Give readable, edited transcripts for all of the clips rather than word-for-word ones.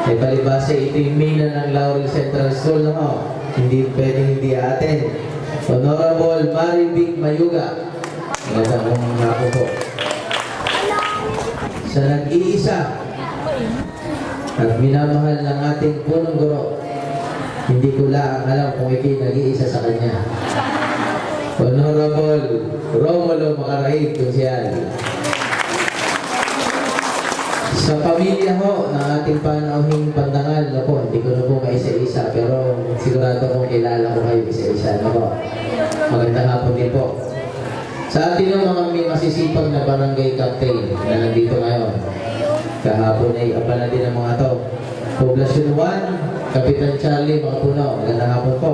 Ay palibasa ito yung mina ng Laurel Central School, no? Hindi pwedeng hindi atin. Honorable Maribig Mayuga. Magandang hapon po. Sa nag-iisa at minamahal ng ating punong guro, hindi ko lang alam kung ikay nag-iisa sa kanya. Honorable Romulo Macaraig, Kunsiyal. Sa pamilya ho ng ating panauhing pandangal, no po, hindi ko na po kaisa-isa, pero sigurado kong kilala ko kayo isa-isa, no po. Magandang hapon din po. Sa atin ng mga may masisipag na barangay captain na nandito ngayon, kahapon ay abala din ang mga to. Poblasyon 1, Kapitan Charlie Makapuno, magandang hapon po.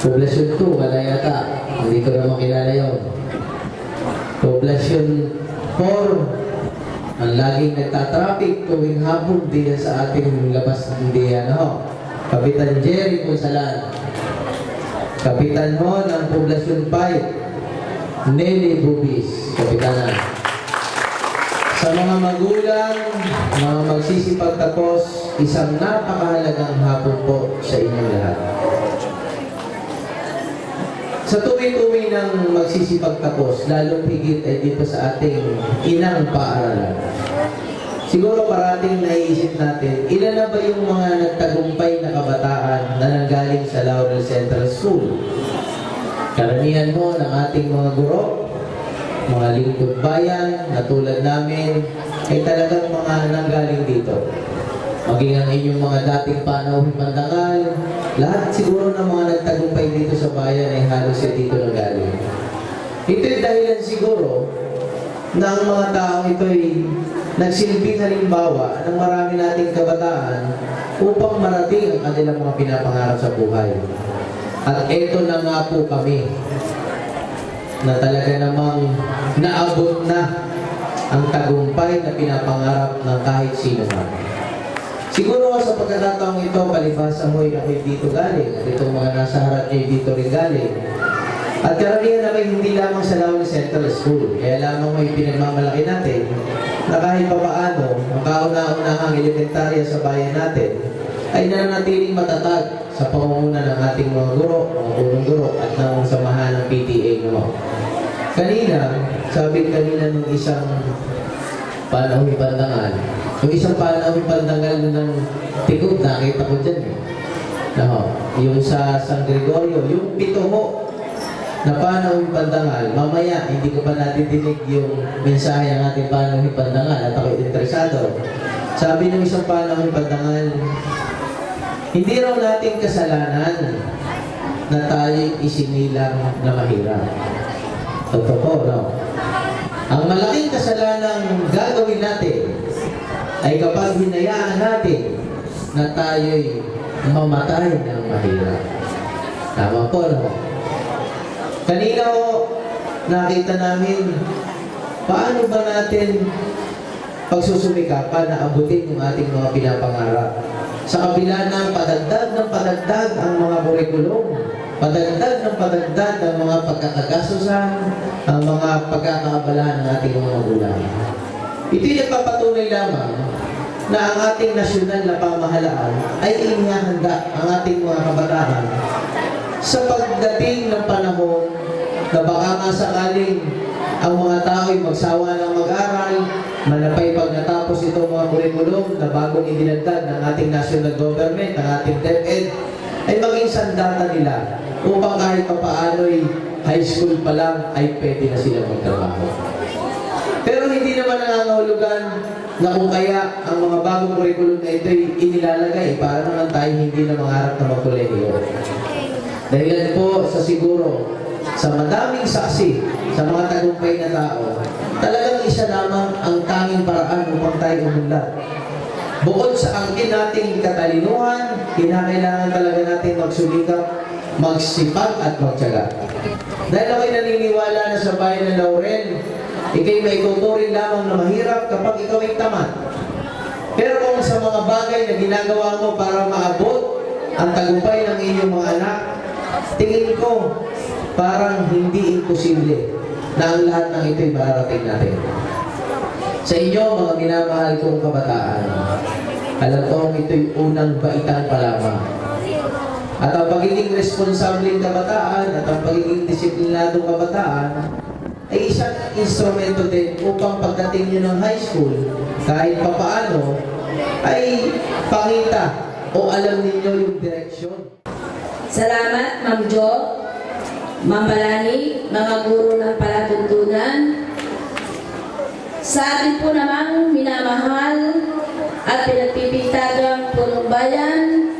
Poblasyon 2, wala yata, hindi ko naman kilala yun. Poblasyon 4, ang laging nagtatraffic tuwing hapon din sa ating labas hindi ano, Kapitan Jerry Consalan. Kapitan ho ng Poblasyon 5, Nelly Bubis, Kapitanan. Sa mga magulang, mga magsisipagtapos, isang napakahalagang hapon po sa inyong lahat. Sa tuwi-tuwi ng magsisipagtapos, lalong higit ay dito sa ating inang paaralan. Siguro parating naiisip natin, ilan na ba yung mga nagtagumpay na kabataan na nanggaling sa Laurel Central School? Karamihan mo ng ating mga guro, mga lingkod bayan, na tulad namin, ay talagang mga nanggaling dito. Maging ang inyong mga dating panahon pandangal, lahat siguro ng mga nagtagumpay dito sa bayan ay halos dito nanggaling. Ito'y dahilan siguro na ang mga tao ito'y nagsilbing halimbawa ng marami nating kabataan upang marating ang kanilang mga pinapangarap sa buhay. At eto na nga po kami na talaga namang naabot na ang tagumpay na pinapangarap ng kahit sino man. Siguro sa pagkakataong ito, palibhasa mo ay ako'y dito galing at itong mga nasa harap niyo dito rin galing. At karamihan na hindi lamang sa Laurel Central School. Kaya lamang may pinagmamalaki natin na kahit papaano, ang kauna-unahang elementarya sa bayan natin ay nananatiling matatag sa pangunguna ng ating mga guro, mga punong guro at ng samahan ng PTA naman. Kanina, sabi kanina nung isang panahon pandangal, yung isang panahon pandangal ng Tigog, nakita ko dyan eh. No, yung sa San Gregorio, yung pito mo na panahon pandangal, mamaya hindi ko pa natidinig yung mensahe ng ating panahon pandangal at ako'y interesado. Sabi ng isang panahon pandangal, hindi raw natin kasalanan na tayo'y isinilang na mahirap. Totoo, no? Ang malaking kasalanang gagawin natin ay kapag hinayaan natin na tayo'y mamatay ng mahirap. Tama po, no? Kanina ho, nakita namin paano ba natin pagsusumikapan na abutin yung ating mga pinapangarap. Sa kabila ng padagdag ang mga kurikulum, padagdag ang mga pagkakagasusan, ang mga pagkakaabalahan ng ating mga magulang. Ito'y nagpapatunay lamang na ang ating nasyonal na pamahalaan ay inihahanda ang ating mga kabataan sa pagdating ng panahon na baka nga sakaling ang mga tao'y magsawa ng mag-aral, manapay pag natapos itong mga kurikulum na bagong idinagdag ng ating national government, ng ating DepEd, ay maging sandata nila upang kahit papaano'y high school pa lang ay pwede na sila magtrabaho. Pero hindi naman nangangahulugan na kung kaya ang mga bagong kurikulum na ito'y inilalagay para naman tayo hindi na mangarap na magkolehiyo. Dahilan po sa siguro, sa madaming saksi, sa mga tagumpay na tao, talagang isa lamang ang tanging paraan upang tayo umunlad. Bukod sa angkin nating katalinuhan, kinakailangan talaga natin magsulikap, magsipag at magtiyaga. Dahil ako'y naniniwala na sa bayan ng Laurel, ikay may tuturing lamang na mahirap kapag ikaw ay tamad. Pero kung sa mga bagay na ginagawa mo para maabot ang tagumpay ng inyong mga anak, tingin ko parang hindi imposible na ang lahat ng ito'y mararating natin. Sa inyo, mga minamahal kong kabataan, Alam ko ito'y unang baitan pa lamang. At ang pagiging responsableng kabataan at ang pagiging disiplinadong kabataan ay isang instrumento din upang pagdating nyo ng high school, kahit papaano, ay pakita o alam ninyo yung direksyon. Salamat, Ma'am Jo, Ma'am Balani, mga guro ng palatuntunan. Sa atin po namang minamahal at pinagpipintagang punong bayan,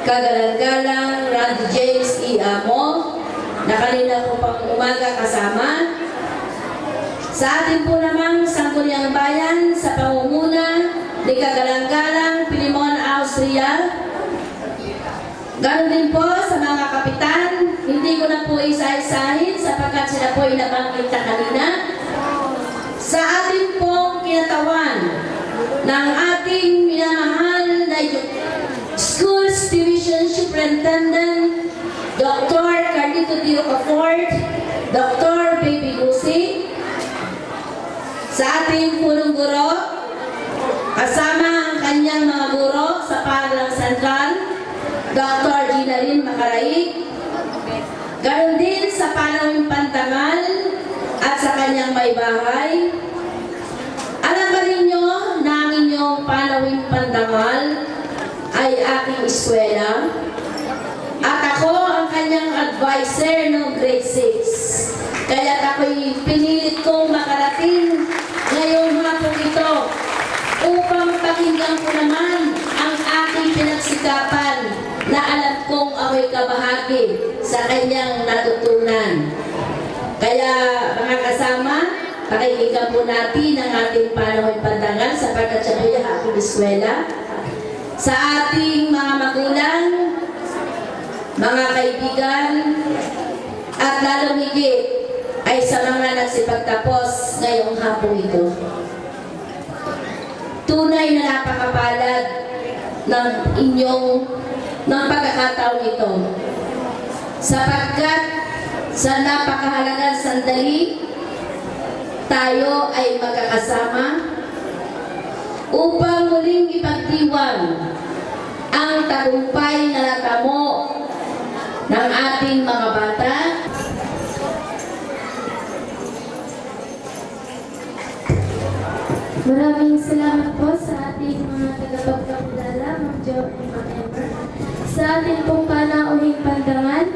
kagalang-galang Randy James E. Amo, na kanina ko pang umaga kasama. Sa atin po namang Sangguniang Bayan sa pangunguna ni kagalang-galang Pilimon Austria. Ganon din po sa mga kapitan, hindi ko na po isa-isahin sapagkat sila po inabanggit na kanina. Sa atin pong kinatawan ng ating minamahal na Schools Division Superintendent, Dr. Carlito Dio Cafort, Dr. Baby Lucy, sa ating punong guro, kasama ang kanyang mga guro sa Paralang Central, Dr. Ginaline Macaraig, ganon din sa Panawing Pantangal at sa kanyang may bahay. Alam ba ninyo na ang inyong Panawing Pantangal ay aking eskwela? At ako ang kanyang advisor noong grade 6. Kaya ako'y pinilit kong makarating ngayong hapon ito upang pakinggan ko naman ang aking pinagsikapan na alam kong ako'y kabahagi sa kanyang natutunan. Kaya mga kasama, pakinggan po natin ang ating Panawing Pantangal sapagkat siya ay aking eskwela. Sa ating mga magulang, mga kaibigan, at lalong higit ay sa mga nagsipagtapos ngayong hapon ito. Tunay na napakapalad ng pagkakataon ito. Sapagkat sa napakahalagang sandali, tayo ay magkakasama upang muling ipagdiwang ang tagumpay na natamo ng ating mga bata. Maraming salamat po sa ating mga tagapagpapalala, Ma'am Jo and Ma'am Ember. Sa ating pong panauhing pandangal,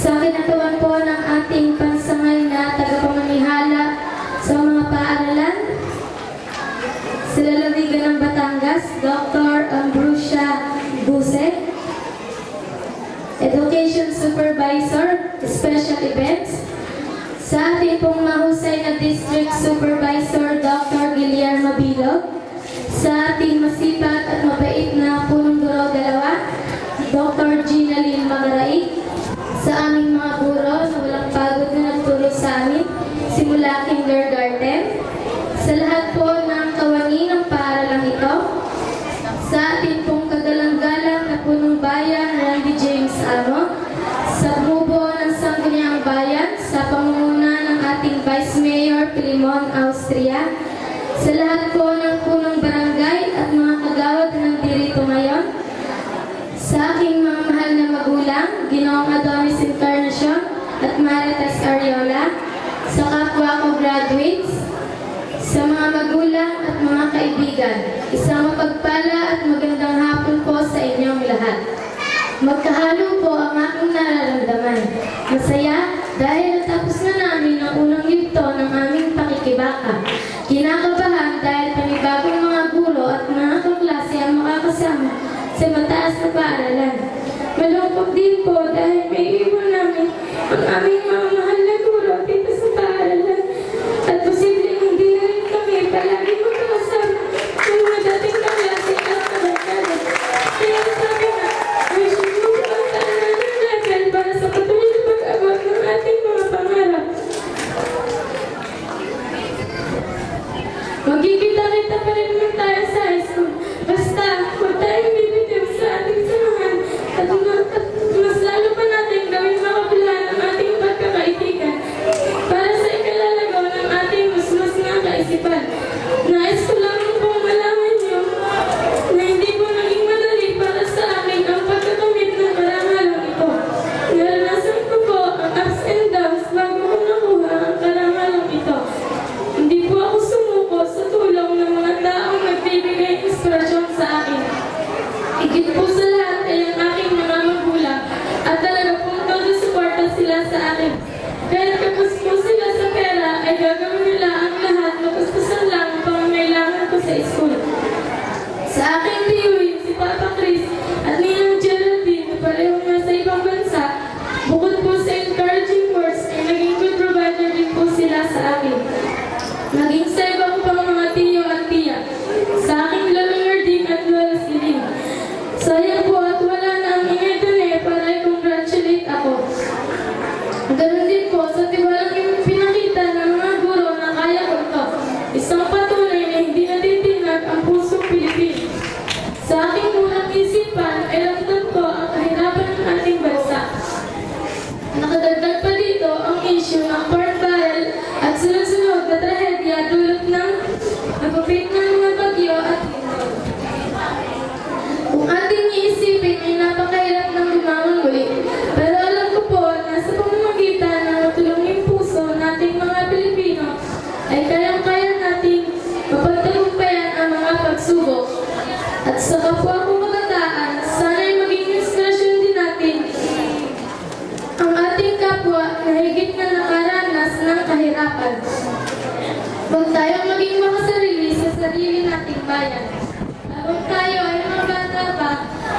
sa kinatawan po ng ating pansangay na tagapamanihala sa mga paaralan, sa lalawigan ng Batangas, Dr. Ambrosia Buse, Education Supervisor, Special Events, sa ating pong mahusay na District Supervisor, Dr. Guillermo Bilog, sa ating masipag at mabait na punong guro dalawa, Dr. Ginaline Macaraig, sa aming mga guro na walang pagod na nagturo sa amin, simula kindergarten, sa lahat po ng kawani ng paaralang ito, sa ating pong kagalang-galang na punong bayan, Randy James Amo, sa bumubuo ng Sangguniang Bayan, sa pangunguna ng ating Vice Mayor Pilimon Austria, sa lahat po ng punong barangay at mga kagawad na nandito ngayon, sa aking mga mahal na magulang, Ginoong Adonis Encarnacion at Marites Ariola, sa kapwa ko graduates, sa mga magulang at mga kaibigan, isang mapagpala at magandang hapon po sa inyong lahat. Magkahalo po ang aking nararamdaman. Masaya dahil natapos na namin ang unang yugto ng aming pakikibaka. Kinakabahan dahil panibagong mga guro at mga kaklase ang makakasama sa mataas na paaralan. Malungkot din po dahil may iwan namin ang aming mga mahal na guro dito sa paaralan. At posibleng hindi na rin kami palagi magkakasama ng mga dating kaklase at kabarkada. Kaya sabi na, wish mo po ang tahanan ng level para sa patuloy na pag-abot ng ating mga pangarap. Magkikita-kita pa rin naman tayo sa high school. Basta, huwag tayong bibitiw sa ating samahan at mas lalo pa natin gawin makabila ng ating pagkakaibigan. Higit po sa lahat ay ang aking mga magulang at talaga pong todo suporta sila sa akin. Kahit kapos po sila sa pera ay gagawin nila ang lahat magustusan lang ang pangangailangan ko sa school. Sa aking tiyuhin, si Papa Chris at Ninang Geraldine na parehong nasa ibang bansa, bukod po sa encouraging words ay naging good provider din po sila sa akin. Naging sa iba ko pang mga tiyo at tiya, sa aking lolong Erding at lola Siling. Sayang po at wala na ang ingay dun para i-congratulate ako. Ganun din po sa tiwalang yung pinakita ng mga guro na kaya ko ito. Isang patunay na hindi natitinag ang pusong Pilipino. Sa aking unang isipan ay ramdam ko ang kahirapan ng ating bansa. Nakadagdag pa dito ang issue ng pork barrel at sunod-sunod na trahedya dulot ng napapit ng mga bagyo at lindol. Kung ating iisipin ay napakahirap ng lumangon muli. Pero alam ko po na sa pamamagitan ng matulungin puso nating mga Pilipino ay kayang-kaya nating mapagtagumpayan ang mga pagsubok. At sa kapwa kong kabataan, sana'y maging inspirasyon din natin ang ating kapwa na higit na nakaranas ng kahirapan. Huwag tayong maging makasarili sa sarili nating bayan. Habang tayo ay mga bata pa,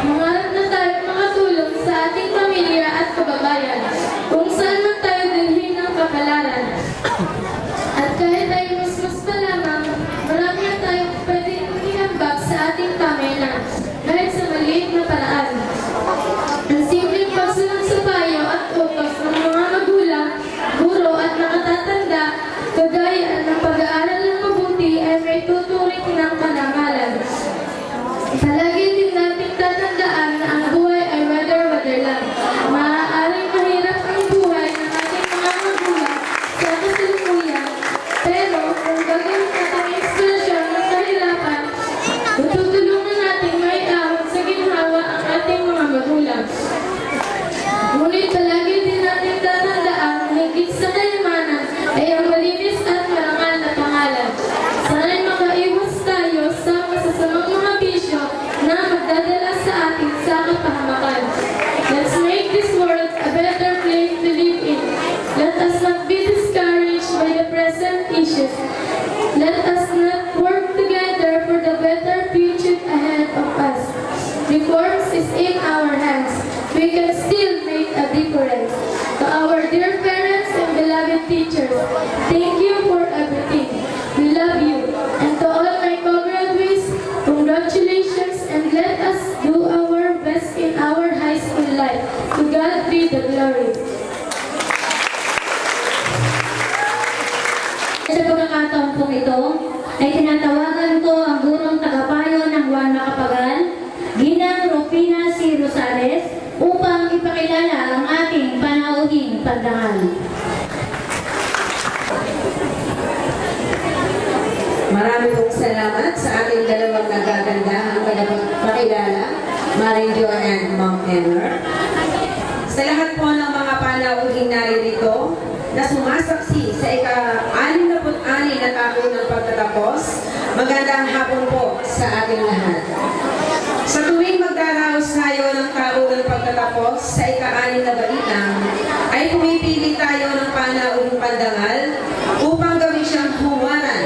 mangarap na tayong makatulong sa ating pamilya at kababayan kung saan man tayo dalhin ng kapalaran. At kahit ay mas pa lamang, marami na tayong pwedeng ihambak sa ating pamilya dahil sa maliit na paraan. Ang simpleng pagsunod sa payo at utos ng mga magulang, guro at nakatatanda, kagaya ng pag-aaral ng mabuti ay may tuturing ng karangalan. Palagi din natin tatandaan na ang buhay ay weather lang. Maaaring mahirap ang buhay ng ating mga magulang sa kasalukuyan, pero kung gagawin natin inspirasyon ng kahirapan, tutulungan natin may ahon sa ginhawa ang ating mga magulang. Ngunit palagi din natin tatandaan na higit sa kayamanan ay ang malinis at marangal na pangalan. Sana'y makaiwas tayo sa masasamang mga bisyo na magdadala sa atin sa kapahamakan. Let's make this world a better place to live in. Let us not be discouraged by the present issues. Let us not work together for the better future ahead of us. Reforms is in our hands. We can still make a difference. To our dear parents and beloved teachers, thank you for everything. We love you. And to all my co-graduates, congratulations and let us do our best in our high school life. To God be the glory. Sa pagkakataon pong ito, ay tinatawagan ko ang gurong tagapayo ng Juan Macapagal, Ginang Rufina C. Rosales, upang ipakilala ang ating panauhing pagdangal. Marami pong salamat sa ating dalawang nagagandahang pakilala, Maring Jo and Ma'am Enner. Sa lahat po ng mga panauhing naririto na sumasaksi sa ika-66 na taon ng pagtatapos, magandang hapon po sa ating lahat. Sa tuwing magdaraos tayo ng taon ng pagtatapos sa ika-6 na baitang, ay pumipili tayo ng panauhing pandangal upang gawin siyang huwaran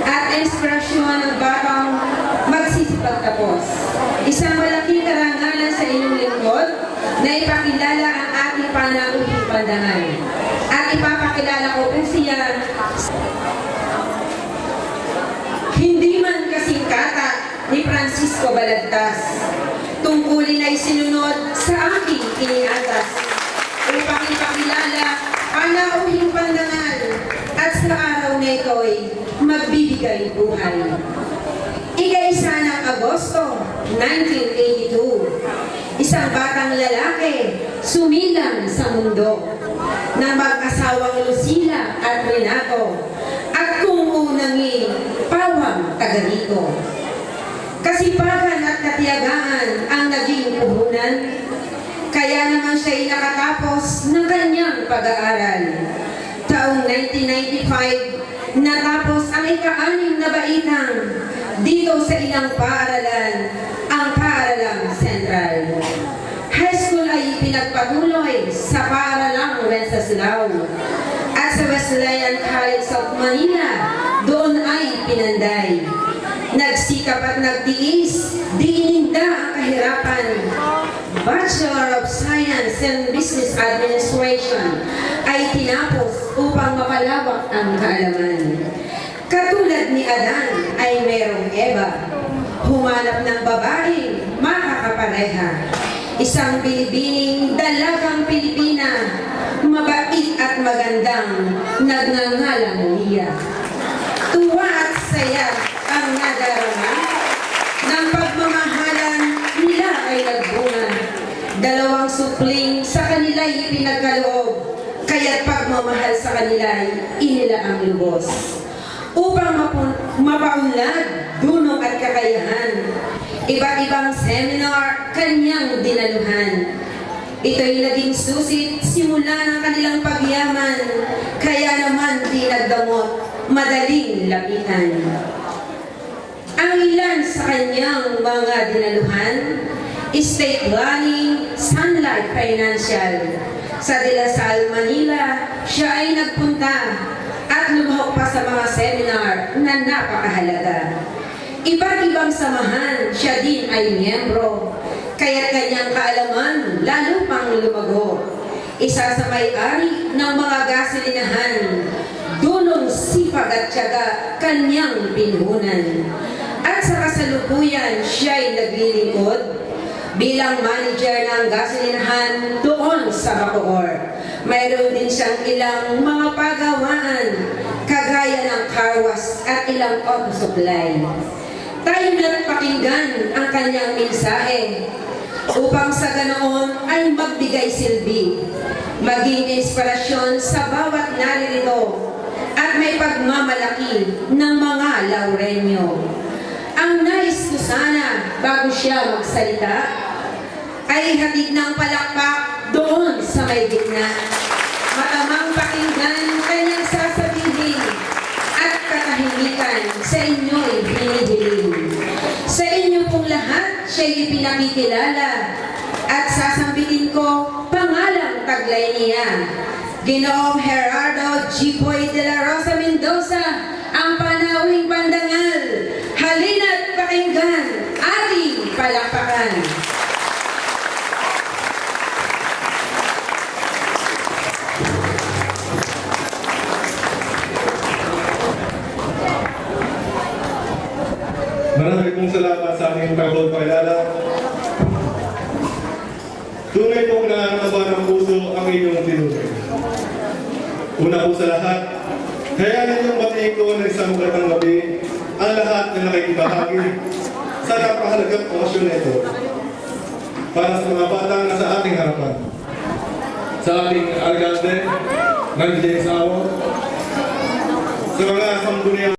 at inspirasyon ng batang magsisipagtapos. Isang malaking karangalan sa inyong lingkod na ipakilala ang ating panauhing pandangal. At ipapakilala ko po siya. Hindi man kasing kata ni Francisco Balagtas, tungkulin ay sinunod sa aking iniatas upang ipakilala panauhing pandangal at sa araw na ito'y magbibigay buhay. Ika-1 ng Agosto, 1982, isang batang lalaki sumilang sa mundo ng mag-asawang Lucila at Renato at kung unangin Pawang Tagarito. Kasipagan at katiyagaan ang naging puhunan, kaya naman siya'y nakatapos ng kanyang pag-aaral. Taong 1995, natapos ang ika-6 na baitang dito sa ilang paaralan, ang paaralang St. nagtiis, di ininda ang kahirapan. Bachelor of Science and Business Administration ay tinapos upang mapalawak ang kaalaman. Katulad ni Adan ay merong Eva, humanap ng babaeng makakapareha. Isang bilibining dalagang Pilipina, mabait at magandang nagngangalang Lia. Tuwa at saya ang nadarama ng pagmamahalan nila ay nagbunga. Dalawang supling sa kanila'y ipinagkaloob, kaya't pagmamahal sa kanila'y inilaang lubos. Upang mapaunlad, dunong at kakayahan, iba't ibang seminar kanyang dinaluhan. Ito'y naging susit simula ng kanilang pagyaman, kaya naman di nagdamot, madaling lapitan. Ang ilan sa kanyang mga dinaluhan, estate planning, Sunlight Financial. Sa De La Salle, Manila, siya ay nagpunta at lumahok pa sa mga seminar na napakahalaga. Iba't ibang samahan, siya din ay miyembro, kaya kanyang kaalaman lalo pang lumago. Isa sa may-ari ng mga gasolinahan, dunong sipag at tiyaga kanyang pinuhunan. At sa kasalukuyan, siya'y naglilingkod bilang manager ng gasolinahan doon sa Bacoor. Mayroon din siyang ilang mga pagawaan, kagaya ng car wash at ilang auto supply. Tayo na't pakinggan ang kanyang mensahe upang sa ganoon ay magbigay silbi, maging inspirasyon sa bawat naririto at may pagmamalaki ng mga Laurenyo. Ang nais ko sana bago siya magsalita ay hatid ng palakpak doon sa may gitna. Matamang pakinggan kanyang sasabihin at katahimikan sa inyo'y hinihiling. Sa inyo pong lahat siya'y ipinakikilala at sasambitin ko pangalang taglay niya. Ginoong Gerardo G. Boy de la Rosa Mendoza, ang panawing pandangal. Halina't pakinggan, ating palakpakan. Marami pong salamat sa aming pagpapakilala. Tunay pong nakakaba ng puso ang inyong tinutulong. Una po sa lahat, kayanin niyong batiin ko ng isang magandang gabi ang lahat na nakikibahagi sa napakahalagang okasyon na ito para sa mga batang nasa ating harapan. Sa ating alkalde, ng James Award, sa mga sangguniang